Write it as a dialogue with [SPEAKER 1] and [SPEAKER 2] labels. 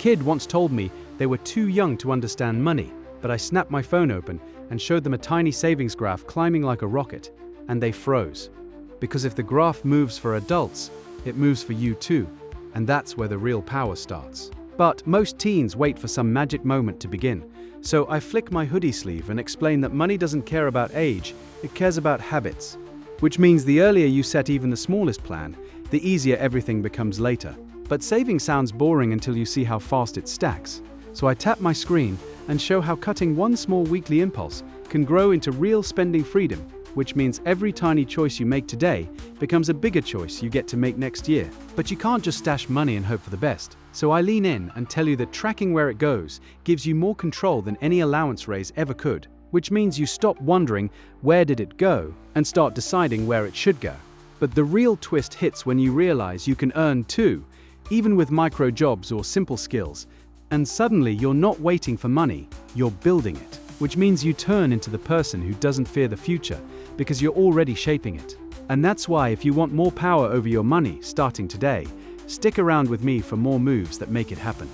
[SPEAKER 1] kid once told me they were too young to understand money, but I snapped my phone open and showed them a tiny savings graph climbing like a rocket, and they froze. Because if the graph moves for adults, it moves for you too, and that's where the real power starts. But most teens wait for some magic moment to begin. So I flick my hoodie sleeve and explain that money doesn't care about age, it cares about habits. Which means the earlier you set even the smallest plan, the easier everything becomes later. But saving sounds boring until you see how fast it stacks. So I tap my screen and show how cutting one small weekly impulse can grow into real spending freedom, which means every tiny choice you make today becomes a bigger choice you get to make next year. But you can't just stash money and hope for the best. So I lean in and tell you that tracking where it goes gives you more control than any allowance raise ever could, which means you stop wondering where did it go and start deciding where it should go. But the real twist hits when you realize you can earn too, even with micro jobs or simple skills. And suddenly you're not waiting for money, you're building it, which means you turn into the person who doesn't fear the future because you're already shaping it. And that's why if you want more power over your money starting today, stick around with me for more moves that make it happen.